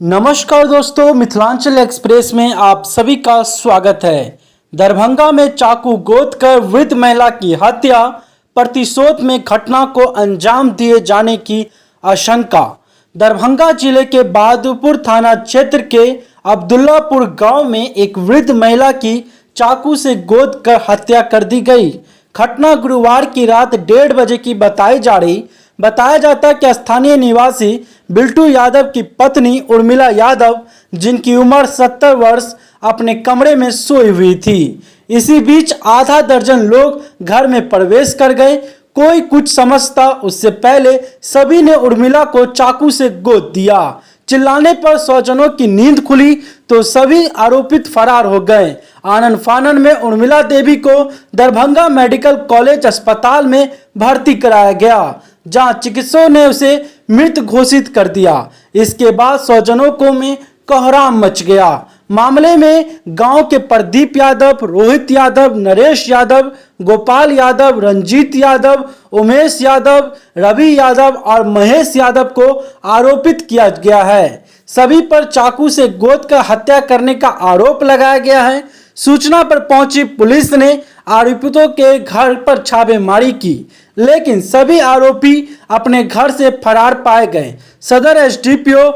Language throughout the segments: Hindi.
नमस्कार दोस्तों, मिथिलांचल एक्सप्रेस में आप सभी का स्वागत है। दरभंगा में चाकू गोद कर वृद्ध महिला की हत्या, प्रतिशोध में घटना को अंजाम दिए जाने की आशंका। दरभंगा जिले के बहादुरपुर थाना क्षेत्र के अब्दुल्लापुर गांव में एक वृद्ध महिला की चाकू से गोद कर हत्या कर दी गई। घटना गुरुवार की रात 1:30 बजे की बताया जाता कि स्थानीय निवासी बिल्टू यादव की पत्नी उर्मिला यादव, जिनकी उम्र 70 वर्ष, अपने कमरे में सोई हुई थी। इसी बीच आधा दर्जन लोग घर में प्रवेश कर गए। कोई कुछ समझता उससे पहले सभी ने उर्मिला को चाकू से गोद दिया। चिल्लाने पर स्वजनों की नींद खुली तो सभी आरोपित फरार हो गए। आनन फानन में उर्मिला देवी को दरभंगा मेडिकल कॉलेज अस्पताल में भर्ती कराया गया, जहां चिकित्सकों ने उसे मृत घोषित कर दिया। इसके बाद स्वजनों में कोहराम मच गया। मामले में गांव के प्रदीप यादव, रोहित यादव, नरेश यादव, गोपाल यादव, रंजीत यादव, उमेश यादव, रवि यादव और महेश यादव को आरोपित किया गया है। सभी पर चाकू से गोद कर हत्या करने का आरोप लगाया गया है। सूचना पर पहुंची पुलिस ने आरोपितों के घर पर छापेमारी की, लेकिन सभी आरोपी अपने घर से फरार पाए गए। सदर एसडीपीओ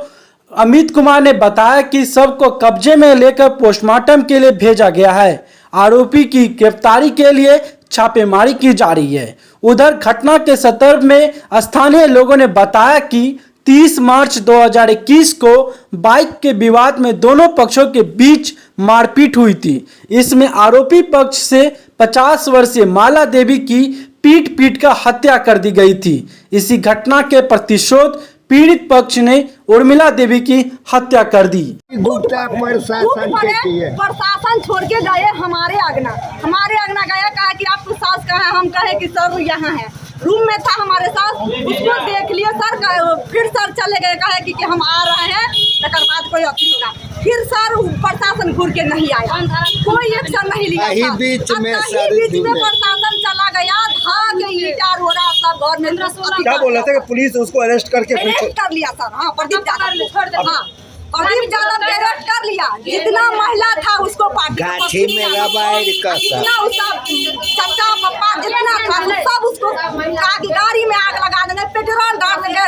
अमित कुमार ने बताया कि सबको कब्जे में लेकर पोस्टमार्टम के लिए भेजा गया है। आरोपी की गिरफ्तारी के लिए छापेमारी की जा रही है। उधर घटना के संदर्भ में स्थानीय लोगों ने बताया कि 30 मार्च 2021 को बाइक के विवाद में दोनों पक्षों के बीच मारपीट हुई थी। इसमें आरोपी पक्ष से 50 वर्षीय माला देवी की पीट कर हत्या कर दी गई थी। इसी घटना के प्रतिशोध पीड़ित पक्ष ने उर्मिला देवी की हत्या कर दी। प्रशासन छोड़ के गए हमारे आगना गया, कहा कि आपको सास कहाँ है। हम कहे कि सर यहाँ है, रूम में था हमारे साथ, उसको देख लिए सर। फिर सर चले गए, कहे कि हम आ रहे हैं, तकर बाद कोई अथी होगा। फिर सर प्रशासन घूर के नहीं आया, कोई एक्शन नहीं लिया। बीच में प्रशासन चला गया, भाग गई सब घर में। क्या बोल रहे थे कि पुलिस उसको अरेस्ट करके कर लिया सर। हाँ, प्रदीप यादव, हाँ प्रदीप यादव के अरेस्ट कर लिया। जितना महिला था उसको गाछी में जितना उसका चचा पप्पा जितना था सब उसको गाड़ी में आग लगा देंगे, पेट्रोल डाल देंगे,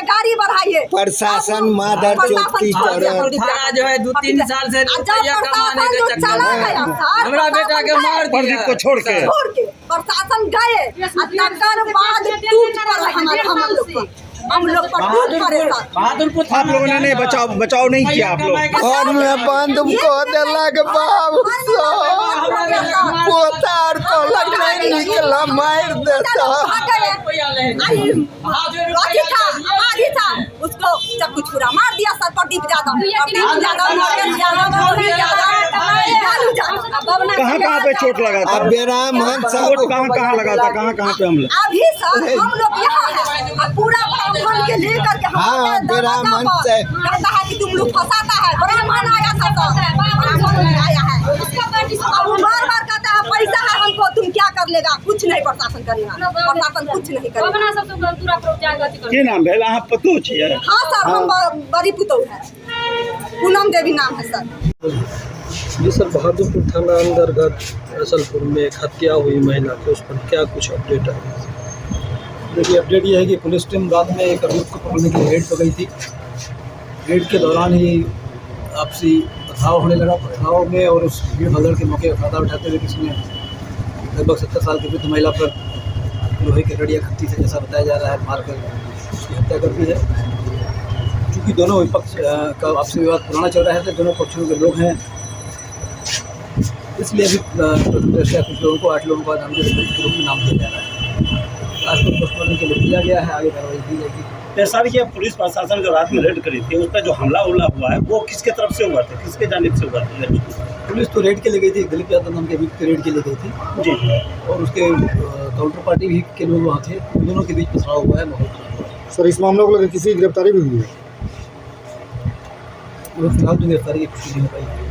गाड़ी बढ़ाइए। प्रशासन मादर चौक की तरह जो है 2-3 साल से कमाने के चक्कर में हमरा बेटा के मार दिया को छोड़ के प्रशासन गए। तकर बाद टूट पड़े हम लोग पर टूट पड़े। बहादुरपुर आप लोगों ने बचाव नहीं किया। आप लोग घर में बंद को देलक बाबू पोतार को लग नहीं निकला, मार देता। उसको चक्कू छुरा मार दिया सर। प्रदीप यादव कहाँ पे चोट लगा था? बेराम कहाँ लगा था? कहाँ पे हमला? अभी सर हम लोग यहाँ है, पूरा ब्राह्मण के लेकर के कहता है कि तुम लोग फंसाता है। ब्राह्मण आया था सर, ब्राह्मण आया है, बार कहता है पैसा है हमको, तुम क्या कर लेगा? कुछ नहीं प्रशासन करेगा, प्रशासन कुछ नहीं करेगा। क्या नाम है? आप पतो छे? हाँ सर, हम बड़ी पुतौ है, पूनम देवी नाम है सर। जी सर, बहादुरपुर थाना अंतर्गत रसलपुर में एक हत्या हुई महिला की, उस पर क्या कुछ अपडेट है? देखिए, अपडेट ये है कि पुलिस टीम रात में एक अभियुक्त को पकड़ने के लिए रेड पर गई थी। रेड के दौरान ही आपसी पथराव होने लगा। पथराव में और उस भीड़ भगड़ के मौके का फायदा उठाते हुए किसी ने लगभग 70 साल की वृद्ध महिला पर लोहे के रड़िया खत्ती से, जैसा बताया जा रहा है, मारकर उसकी हत्या कर दी है। चूँकि दोनों विपक्ष का आपसी विवाद पुराना चल रहा है, तो दोनों पक्षों के लोग हैं, इसलिए अभी कुछ लोगों को 8 लोगों का नाम दिया जा रहा है। आज को पोस्टमार्टम के लिए दिया गया है, आगे कार्रवाई की जाएगी। सर, ये पुलिस प्रशासन जो रात में रेड करी थी, उस पर जो हमला हुआ है वो किसके तरफ से हुआ था? किसके जानिब से हुआ था? पुलिस तो रेड के लिए गई थी, दिलीप यादव नाम के अभियुक्त रेड के लिए गई थी जी, और उसके काउंटर पार्टी भी के लोग वहाँ थे। दोनों के बीच पथराव हुआ है, माहौल खराब हुआ है। सर, इस मामले को लेकर किसी की गिरफ्तारी भी हुई है? फिलहाल तो गिरफ्तारी की पुष्टि नहीं हो पाई।